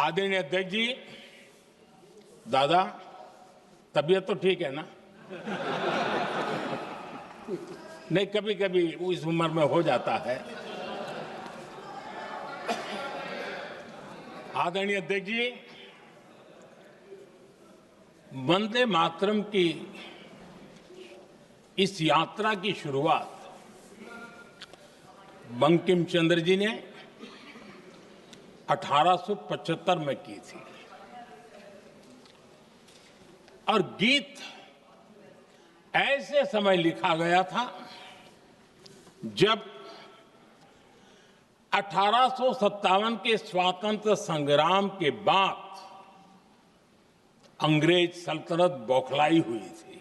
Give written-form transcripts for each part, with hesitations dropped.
आदरणीय अध्यक्ष जी, दादा, तबीयत तो ठीक है ना? नहीं, कभी कभी इस उम्र में हो जाता है। आदरणीय अध्यक्ष जी, वंदे मातरम की इस यात्रा की शुरुआत बंकिम चंद्र जी ने 1875 में की थी और गीत ऐसे समय लिखा गया था जब 1857 के स्वातंत्र संग्राम के बाद अंग्रेज सल्तनत बौखलाई हुई थी,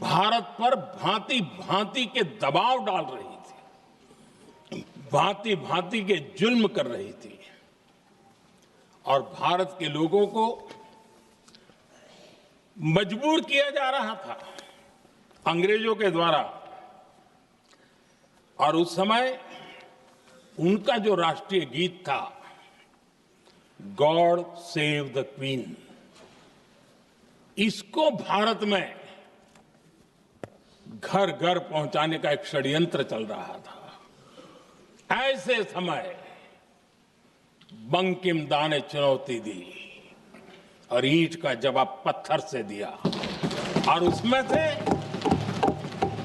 भारत पर भांति भांति के दबाव डाल रही थी, भांति भांति के जुल्म कर रही थी और भारत के लोगों को मजबूर किया जा रहा था अंग्रेजों के द्वारा। और उस समय उनका जो राष्ट्रीय गीत था, गॉड सेव द क्वीन, इसको भारत में घर घर पहुंचाने का एक षड्यंत्र चल रहा था। ऐसे समय बंकिम दा ने चुनौती दी और ईंट का जवाब पत्थर से दिया और उसमें से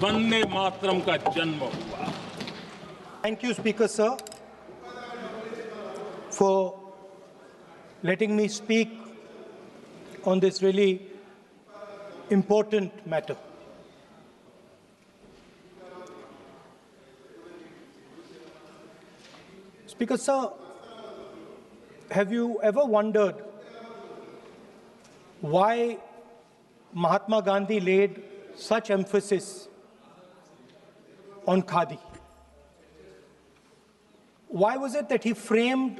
वंदे मातरम का जन्म हुआ। Thank you, Speaker Sir, for letting me speak on this really important matter. Speaker Sir, have you ever wondered why Mahatma Gandhi laid such emphasis on Khadi? Why was it that he framed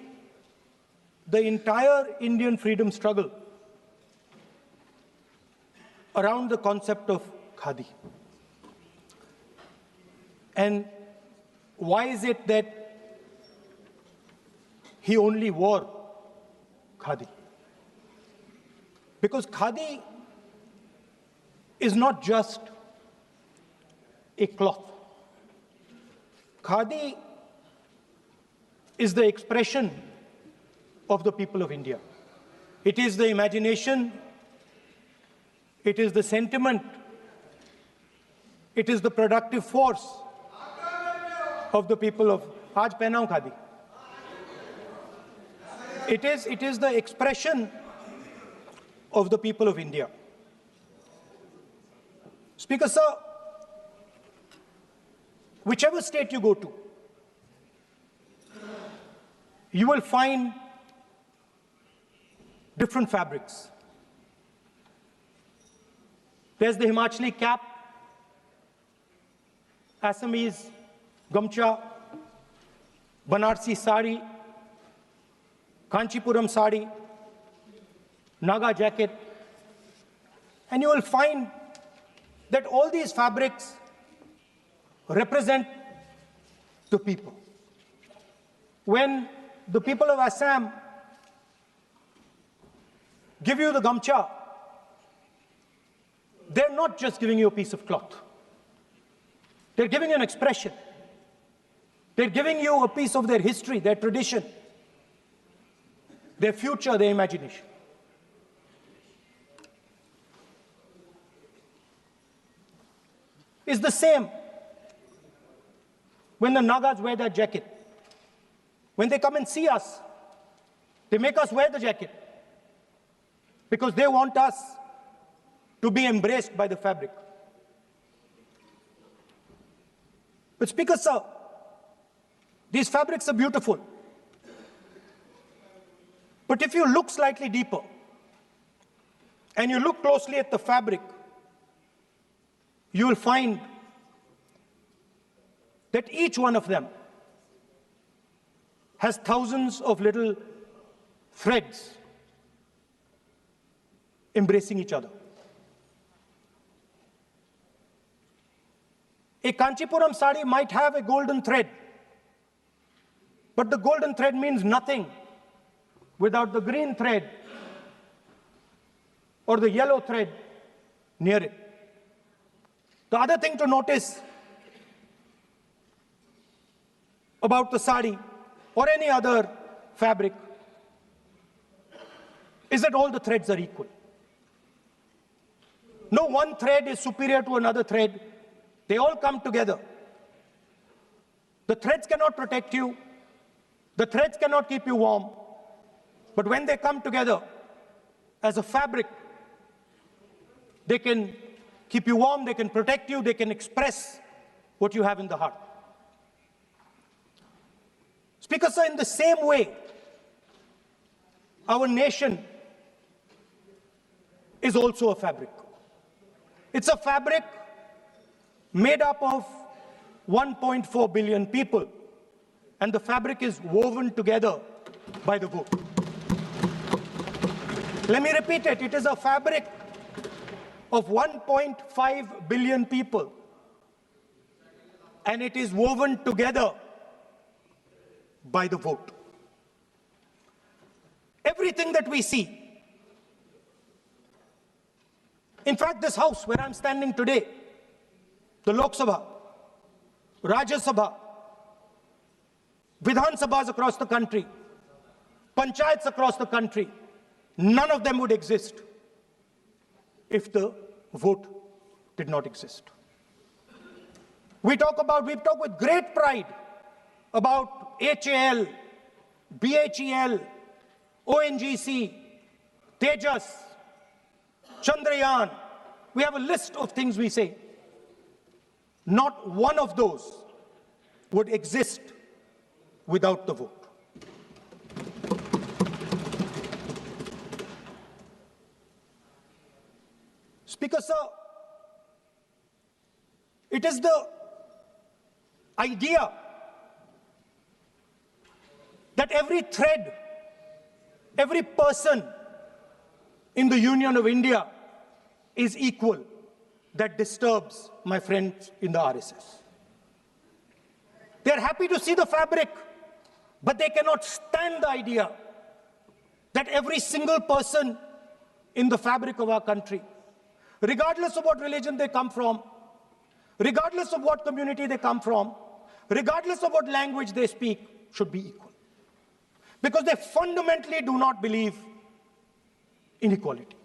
the entire Indian freedom struggle around the concept of Khadi? And why is it that he only wore Khadi? Because Khadi is not just a cloth. Khadi is the expression of the people of India. It is the imagination, it is the sentiment, it is the productive force of the people of Aaj Pehnaun Khadi. It is the expression of the people of India. Speaker Sir, whichever state you go to, you will find different fabrics. There's the Himachali cap, Assamese gamcha, Banarsi sari, Kanchipuram sari, Naga jacket, and you will find that all these fabrics represent the people. When the people of Assam give you the gamcha, they're not just giving you a piece of cloth. They're giving you an expression. They're giving you a piece of their history, their tradition, their future, their imagination. It's the same when the Nagas wear that jacket. When they come and see us, they make us wear the jacket because they want us to be embraced by the fabric. But Speaker Sir, these fabrics are beautiful. But if you look slightly deeper and you look closely at the fabric, you will find that each one of them has thousands of little threads embracing each other. A Kanchipuram sari might have a golden thread, but the golden thread means nothing without the green thread or the yellow thread near it. The other thing to notice about the sari or any other fabric is that all the threads are equal. No one thread is superior to another thread. They all come together. The threads cannot protect you. The threads cannot keep you warm. But when they come together as a fabric, they can keep you warm, they can protect you, they can express what you have in the heart. Speaker, sir, in the same way, our nation is also a fabric. It's a fabric made up of 1.4 billion people, and the fabric is woven together by the vote. Let me repeat it. It is a fabric of 1.5 billion people, and it is woven together by the vote. Everything that we see, in fact, this house where I'm standing today, the Lok Sabha, Rajya Sabha, Vidhan Sabhas across the country, Panchayats across the country, none of them would exist if the vote did not exist. We talk with great pride about HAL, BHEL, ONGC, Tejas, Chandrayaan. We have a list of things we say. Not one of those would exist without the vote. Speaker, sir, it is the idea that every thread, every person in the Union of India is equal that disturbs my friends in the RSS. They are happy to see the fabric, but they cannot stand the idea that every single person in the fabric of our country, regardless of what religion they come from, regardless of what community they come from, regardless of what language they speak, should be equal. Because they fundamentally do not believe in equality.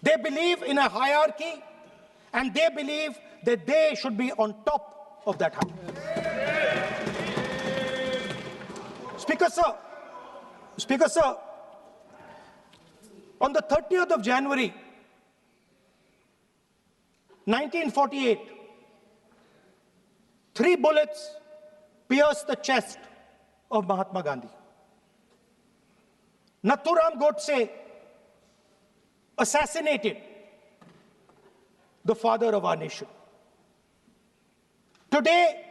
They believe in a hierarchy, and they believe that they should be on top of that hierarchy. Speaker, sir, on the 30th of January, 1948, 3 bullets pierced the chest of Mahatma Gandhi. Nathuram Godse assassinated the father of our nation. Today,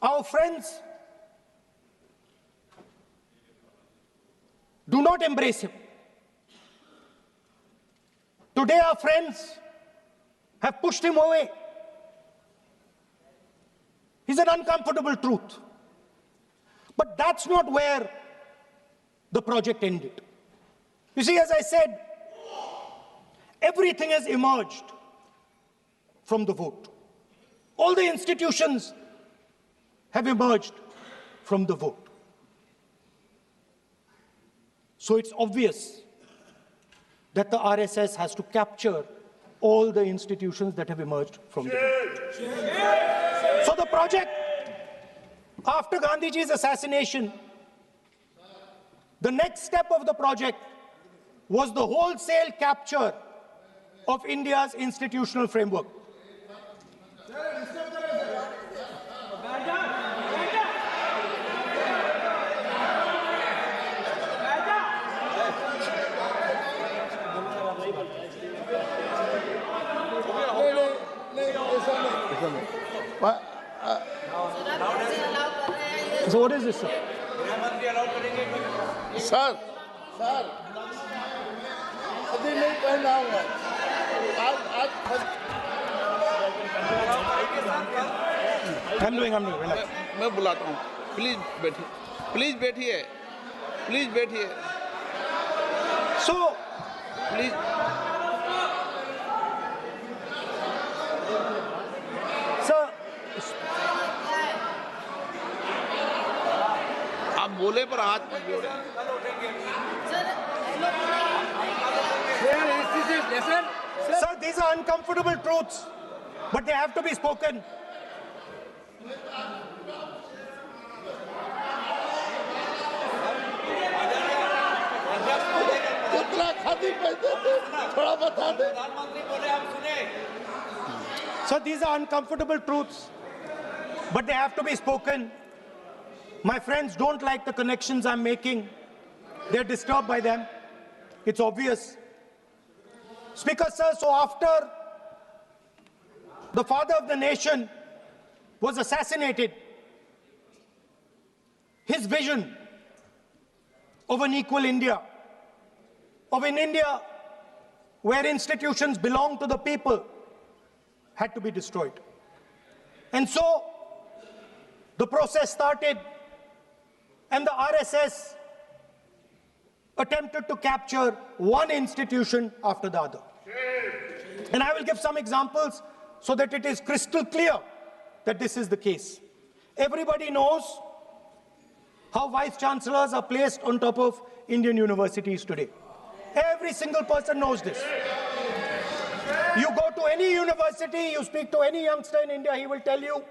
our friends do not embrace him. Today, our friends have pushed him away. He's an uncomfortable truth. But that's not where the project ended. You see, as I said, everything has emerged from the vote. All the institutions have emerged from the vote. So it's obvious that the RSS has to capture all the institutions that have emerged from the vote. So the project, after Gandhiji's assassination, the next step of the project was the wholesale capture of India's institutional framework. So what is this, sir? Sir, अभी नहीं पहना हुआ I'm doing, relax. मैं बुलाता हूँ, please बैठिए please बैठिए। So, please sir, आप बोले पर हाथ मत जोड़े। sir, these are uncomfortable truths, but they have to be spoken. कितना खादी पहनते थे थोड़ा बता दे। So these are uncomfortable truths, but they have to be spoken. My friends don't like the connections I'm making. They're disturbed by them. It's obvious. Speaker, sir, so after the father of the nation was assassinated, his vision of an equal India, of an India where institutions belong to the people, had to be destroyed. And so the process started, and the RSS attempted to capture one institution after the other. And I will give some examples so that it is crystal clear that this is the case. Everybody knows how vice chancellors are placed on top of Indian universities today. Every single person knows this. You go to any university, you speak to any youngster in India, he will tell you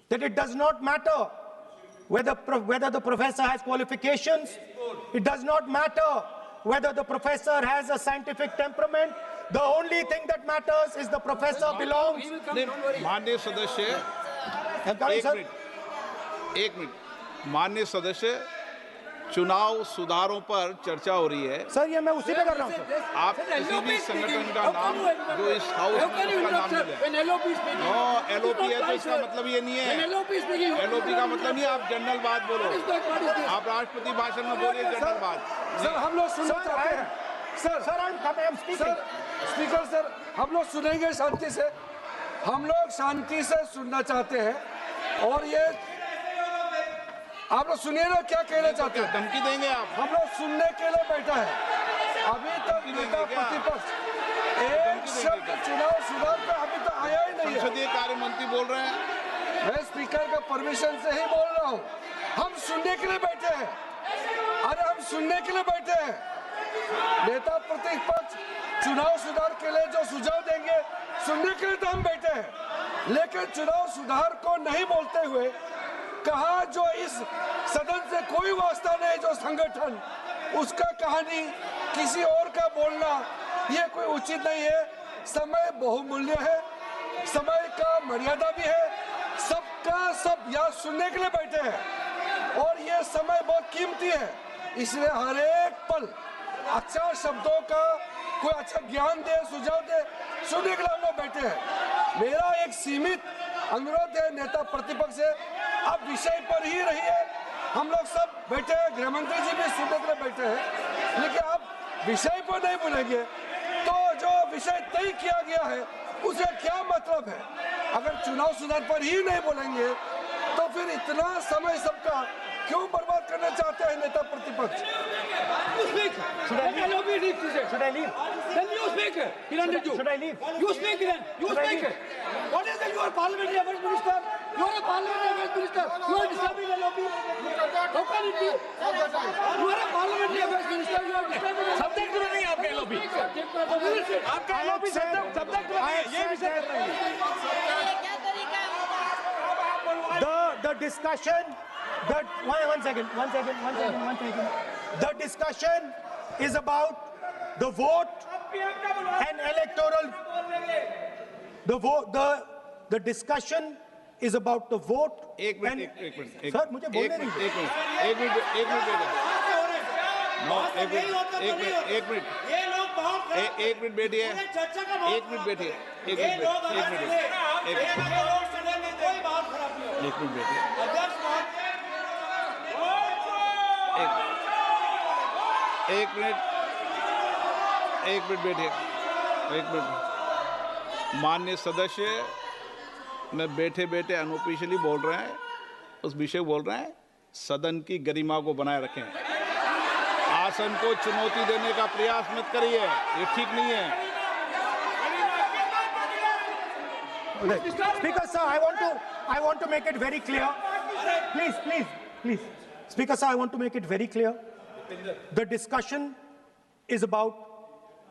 that it does not matter whether the professor has qualifications, it does not matter whether the professor has a scientific temperament. The only thing that matters is the professor belongs. माननीय सदस्य, I'm coming, sir. एक minute, माननीय सदस्य, चुनाव सुधारों पर चर्चा हो रही है। सर ये मैं उसी पे कर रहा हूँ सर। आप किसी भी संगठन का नाम जो इस हाउस में उसका नाम ले लें। एलओपी है तो इसका मतलब ये नहीं है। एलओपी का मतलब नहीं है, आप जनरल बात बोलो। आप राष्ट्रपति भाषण में बोलिए जनरल बात। सर हम लोग सुनना चाहते हैं। सर स्पीकर सर हम लोग सुनेंगे शांति से। हम लोग शांति से सुनना चाहते हैं और ये आप लोग सुनिए ना क्या कहना चाहते हैं। धमकी देंगे आप? हम लोग सुनने के लिए बैठा है। अभी तक नेता प्रतिपक्ष एक शब्द चुनाव सुधार पे अभी तक आया ही नहीं है। संसदीय कार्य मंत्री बोल रहे हैं। मैं स्पीकर का परमिशन से ही बोल रहा हूँ। हम सुनने के लिए बैठे हैं। अरे हम सुनने के लिए बैठे हैं। नेता प्रतिपक्ष चुनाव सुधार के लिए जो सुझाव देंगे सुनने के लिए तो हम बैठे हैं, लेकिन चुनाव सुधार को नहीं बोलते हुए कहा जो इस सदन से कोई वास्ता नहीं, जो संगठन उसका कहानी किसी और का बोलना ये कोई उचित नहीं है। समय बहुमूल्य है, समय का मर्यादा भी है। सबका सब यहाँ सुनने के लिए बैठे हैं और ये समय बहुत कीमती है, इसलिए हर एक पल अच्छा शब्दों का कोई अच्छा ज्ञान दे, सुझाव दे, सुनने के लिए हम लोग बैठे हैं। मेरा एक सीमित अनुरोध है नेता प्रतिपक्ष से, आप विषय पर ही रहिए। हम लोग सब बैठे हैं, गृह मंत्री जी भी सुनने के लिए बैठे हैं, लेकिन आप विषय पर नहीं बोलेंगे तो जो विषय तय किया गया है उसका क्या मतलब है। अगर चुनाव सुधार पर ही नहीं बोलेंगे तो फिर इतना समय सबका क्यों बर्बाद करना चाहते हैं नेता प्रतिपक्ष। Should I leave? Then you speak. He wanted you. Should I leave? You speak then. You Should I speak. leave? What is that? You are parliamentary affairs minister. You are a parliamentary affairs minister. You are disturbing the lobby. How can it be? You are a parliamentary affairs minister. You are disturbing the subject में नहीं आपका LOP। आपका LOP subject में नहीं, ये विषय कर रहे हैं। The discussion, one second. The discussion is about the vote and electoral. The discussion is about the vote. एक मिनट सर मुझे बोलने नहीं दीजिए। एक मिनट एक मिनट बैठिए। एक मिनट बैठिए। माननीय सदस्य, मैं बैठे बैठे अनऑफिशियली बोल रहे हैं, उस विषय बोल रहे हैं, सदन की गरिमा को बनाए रखें। आसन को चुनौती देने का प्रयास मत करिए, ये ठीक नहीं है। Speaker sir, I want to make it very clear. Please. Speaker sir, I want to make it very clear. The discussion is about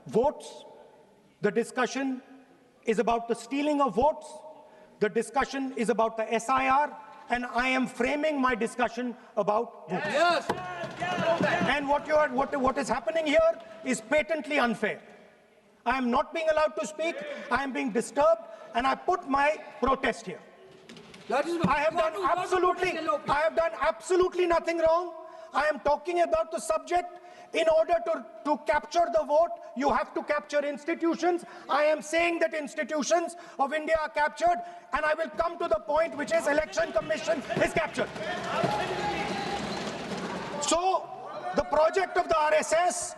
votes. The discussion is about the stealing of votes. The discussion is about the SIR, and I am framing my discussion about votes. Yes. And what is happening here is patently unfair. I am not being allowed to speak. I am being disturbed, and I put my protest here. I have done absolutely nothing wrong. I am talking about the subject. In order to capture the vote, you have to capture institutions. I am saying that institutions of India are captured, and I will come to the point, which is Election Commission is captured. So, the project of the RSS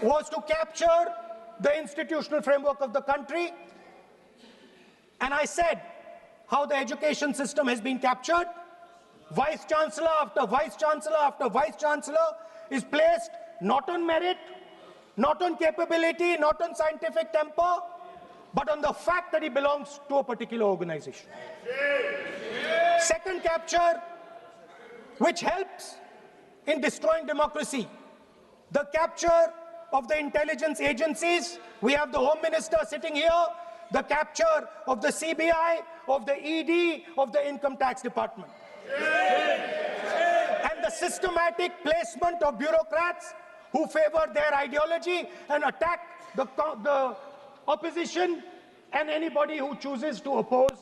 was to capture the institutional framework of the country, and I said how the education system has been captured. Vice Chancellor after Vice Chancellor after Vice Chancellor is placed not on merit, not on capability, not on scientific temper, but on the fact that he belongs to a particular organization. Second capture, which helps in destroying democracy, the capture of the intelligence agencies. We have the Home Minister sitting here, the capture of the CBI, of the ED, of the Income Tax Department. And the systematic placement of bureaucrats who favor their ideology and attack the opposition and anybody who chooses to oppose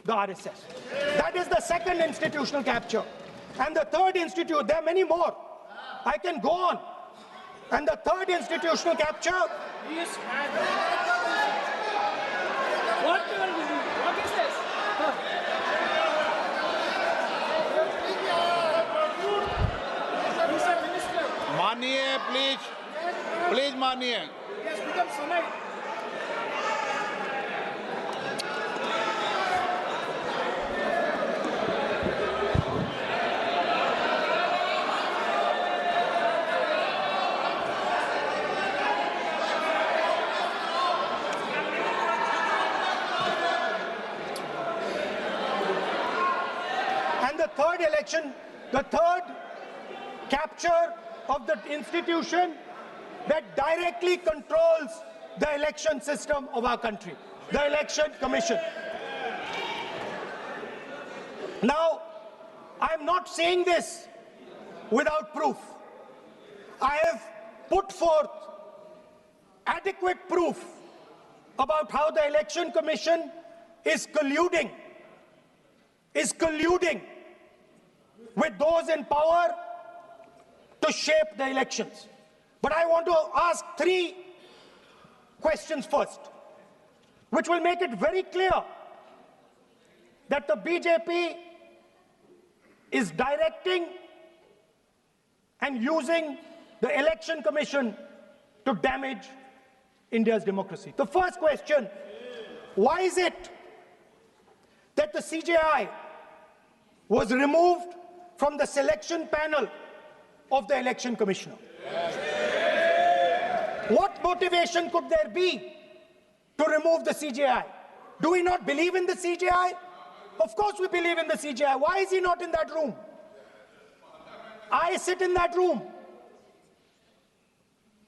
the RSS. That is the second institutional capture. And the third there are many more. I can go on. And the third institutional capture. What is this? मानिए please मानिए। Yes, become Sunday. And the third capture of the institution that directly controls the election system of our country, the Election Commission. Now, I'm not saying this without proof. I have put forth adequate proof about how the Election Commission is colluding with those in power to shape the elections. But I want to ask three questions first, which will make it very clear that the BJP is directing and using the Election Commission to damage India's democracy. The first question, why is it that the CJI was removed from the selection panel of the Election Commissioner? What motivation could there be to remove the CJI? Do we not believe in the CJI? Of course we believe in the CJI. Why is he not in that room? I sit in that room.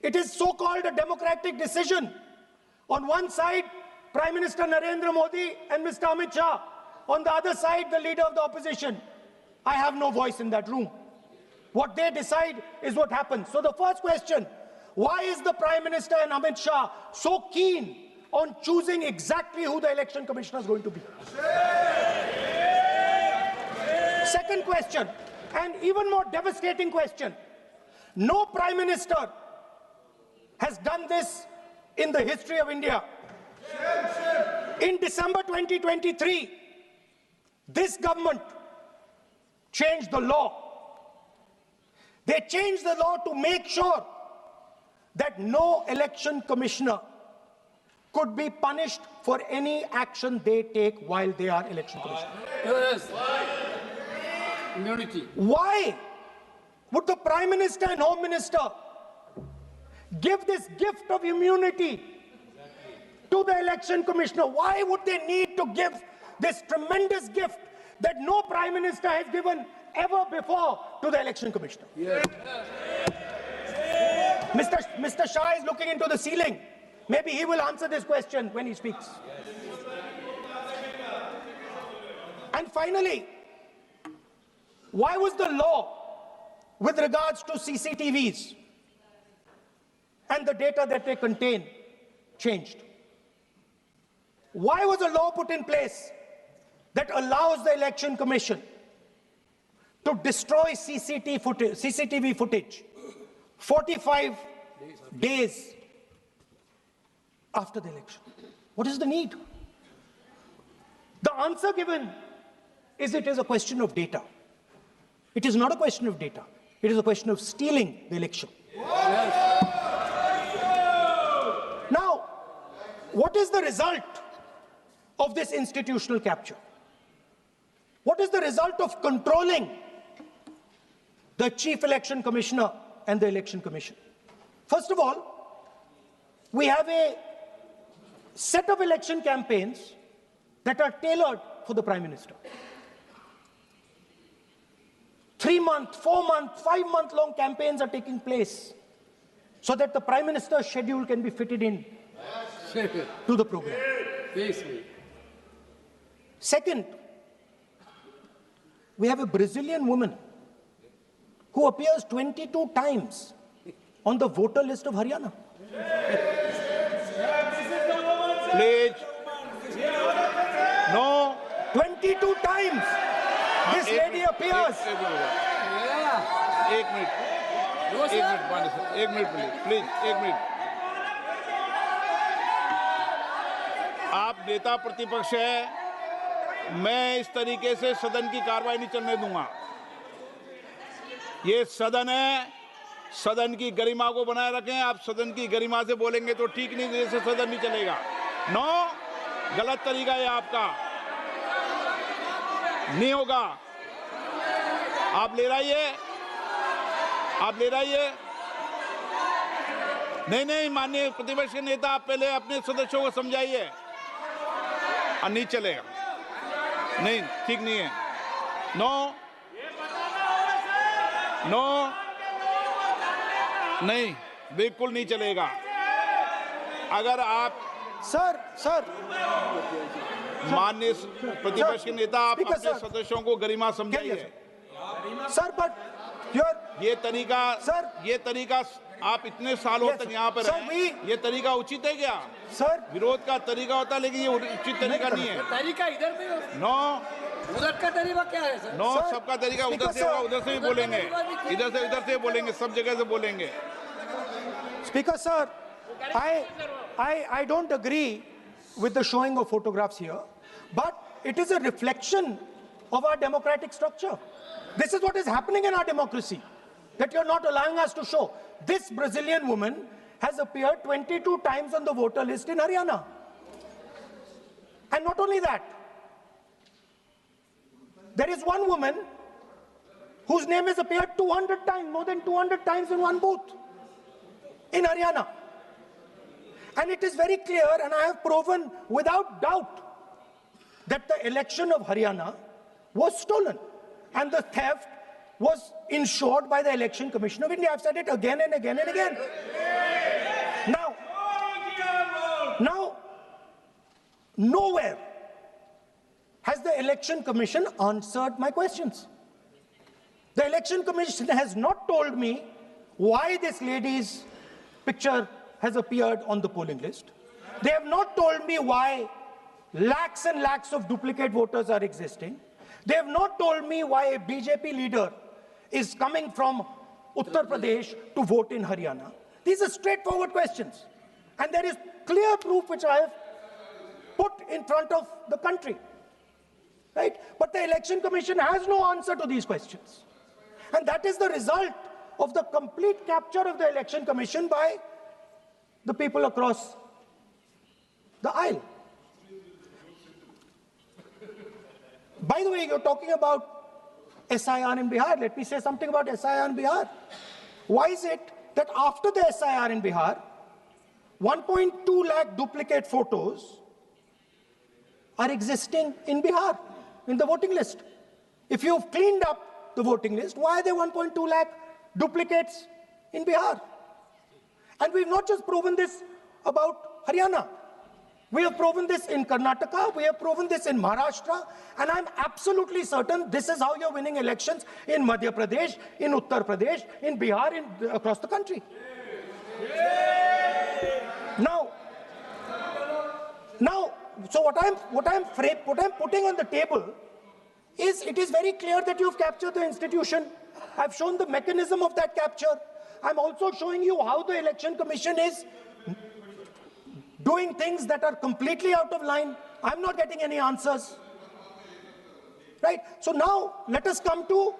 It is so-called a democratic decision. On one side, Prime Minister Narendra Modi and Mr. Amit Shah. On the other side, the leader of the opposition. I have no voice in that room. What they decide is what happens. So the first question, why is the Prime Minister and Amit Shah so keen on choosing exactly who the Election Commissioner is going to be? Second question, and even more devastating question, no Prime Minister has done this in the history of India. In December 2023, this government changed the law. They changed the law to make sure that no election commissioner could be punished for any action they take while they are election commissioner. Yes. Immunity. Why would the Prime Minister and Home Minister give this gift of immunity to the Election Commissioner? Why would they need to give this tremendous gift that no Prime Minister has given ever before to the Election Commissioner? Yes. Mr. Shah is looking into the ceiling. Maybe he will answer this question when he speaks. And finally, why was the law with regards to CCTVs and the data that they contain changed? Why was a law put in place that allows the Election Commission to destroy CCTV footage 45 days after the election? What is the need? The answer given is it is a question of data. It is not a question of data. It is a question of stealing the election. Yes. Now, what is the result of this institutional capture? What is the result of controlling the Chief Election Commissioner and the Election Commission? First of all, we have a set of election campaigns that are tailored for the Prime Minister. 3-month, 4-month, 5-month long campaigns are taking place so that the Prime Minister's schedule can be fitted in to the program. Second, we have a Brazilian woman who appears 22 times on the voter list of Haryana. Please. No. 22 times this lady appears. एक minute please एक minute आप नेता प्रतिपक्ष है, मैं इस तरीके से सदन की कार्रवाई नहीं चलने दूंगा। ये सदन है, सदन की गरिमा को बनाए रखें। आप सदन की गरिमा से बोलेंगे तो ठीक नहीं, जैसे सदन नहीं चलेगा। नो, गलत तरीका है आपका, नहीं होगा। आप ले रहिए, आप ले रहिए। नहीं, माननीय प्रतिपक्ष के नेता, आप पहले अपने सदस्यों को समझाइए। नहीं चलेगा, नहीं, ठीक नहीं है। नो, नहीं, बिल्कुल नहीं चलेगा। अगर आप सर माननीय प्रतिपक्ष के नेता, आप अपने सदस्यों को गरिमा समझाइए। सर, ये तरीका आप इतने सालों तक यहाँ पर हैं, ये तरीका उचित है क्या? सर, विरोध का तरीका होता है, लेकिन ये उचित तरीका नहीं है। तरीका इधर भी हो। नो, उधर का तरीका क्या है सर? नो, सबका तरीका उधर से होगा, उधर से भी बोलेंगे, इधर से बोलेंगे, सब जगह से बोलेंगे। Speaker sir, I don't agree with the showing of photographs here, but it is a reflection of our democratic structure. This is what is happening in our democracy, that you're not allowing us to show. This Brazilian woman has appeared 22 times on the voter list in Haryana. And not only that, there is one woman whose name has appeared 200 times, more than 200 times in one booth in Haryana. And it is very clear, and I have proven without doubt, that the election of Haryana was stolen. And the theft was ensured by the Election Commission of India. I've said it again and again and again. Now, nowhere has the Election Commission answered my questions. The Election Commission has not told me why this lady's picture has appeared on the polling list. They have not told me why lakhs and lakhs of duplicate voters are existing. They have not told me why a BJP leader is coming from Uttar Pradesh to vote in Haryana. These are straightforward questions. And there is clear proof which I have put in front of the country. Right? But the Election Commission has no answer to these questions. And that is the result of the complete capture of the Election Commission by the people across the aisle. By the way, you're talking about SIR in Bihar. Let me say something about SIR in Bihar. Why is it that after the SIR in Bihar, 1.2 lakh duplicate photos are existing in Bihar, in the voting list? If you've cleaned up the voting list, why are there 1.2 lakh duplicates in Bihar? And we've not just proven this about Haryana. We have proven this in Karnataka, we have proven this in Maharashtra, and I'm absolutely certain this is how you're winning elections in Madhya Pradesh, in Uttar Pradesh, in Bihar, across the country. Now, so what I'm putting on the table is, it is very clear that you've captured the institution. I've shown the mechanism of that capture. I'm also showing you how the Election Commission is doing things that are completely out of line. I'm not getting any answers. Right? So now let us come to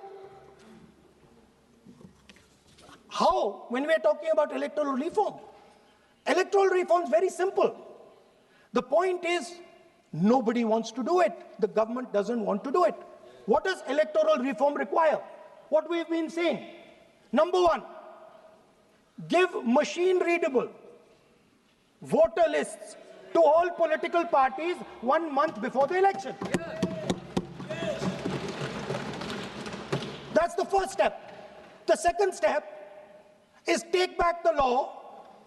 how, when we're talking about electoral reform. Electoral reform is very simple. The point is, nobody wants to do it. The government doesn't want to do it. What does electoral reform require? What we've been saying. Number one, give machine-readable voter lists to all political parties 1 month before the election. That's the first step. The second step is take back the law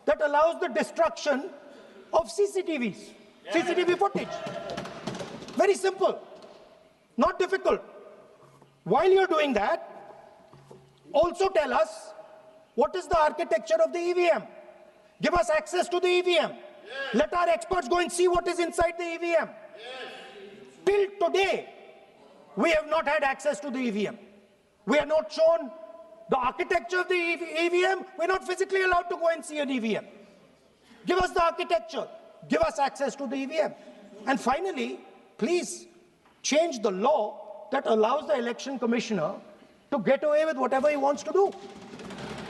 that allows the destruction of CCTV footage. Very simple, not difficult. While you're doing that, also tell us what is the architecture of the EVM. Give us access to the EVM. Yes. Let our experts go and see what is inside the EVM. Yes. Till today, we have not had access to the EVM. We are not shown the architecture of the EVM. We're not physically allowed to go and see an EVM. Give us the architecture. Give us access to the EVM. And finally, please change the law that allows the election commissioner to get away with whatever he wants to do.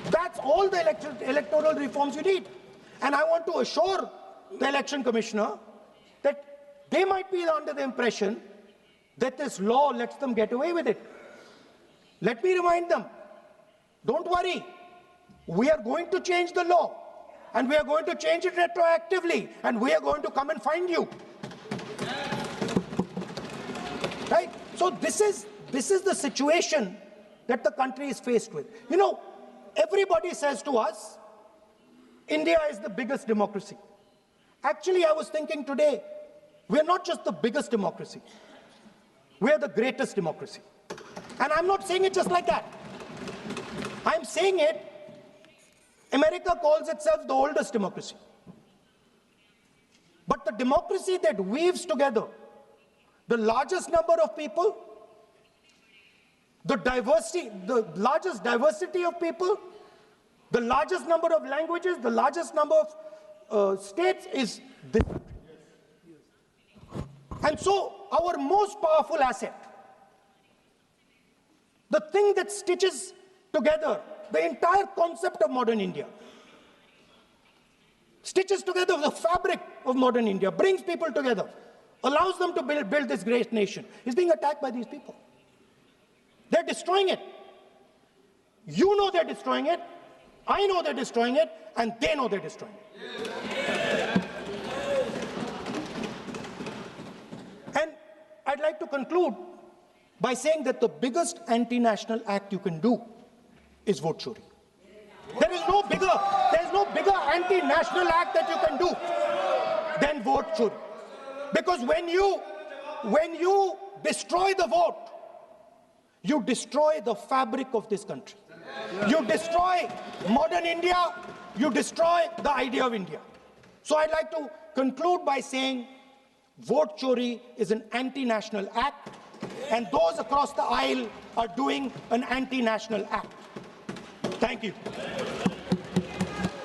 That's all the electoral reforms you need. And I want to assure the election commissioner that they might be under the impression that this law lets them get away with it. Let me remind them, don't worry, we are going to change the law, and we are going to change it retroactively, and we are going to come and find you. Right? So this is the situation that the country is faced with. You know, everybody says to us, India is the biggest democracy. Actually, I was thinking today, we're not just the biggest democracy, we're the greatest democracy. And I'm not saying it just like that. I'm saying it, America calls itself the oldest democracy. But the democracy that weaves together the largest number of people, the largest diversity of people, the largest number of languages, the largest number of states is this. And so our most powerful asset, the thing that stitches together the entire concept of modern India, stitches together the fabric of modern India, brings people together, allows them to build this great nation, is being attacked by these people. They're destroying it. You know they're destroying it. I know they're destroying it, and they know they're destroying it. And I'd like to conclude by saying that the biggest anti-national act you can do is vote Chori. There is no bigger anti-national act that you can do than vote Chori. Because when you destroy the vote, you destroy the fabric of this country. You destroy modern India, you destroy the idea of India. So I'd like to conclude by saying vote Chori is an anti-national act, and those across the aisle are doing an anti-national act. Thank you.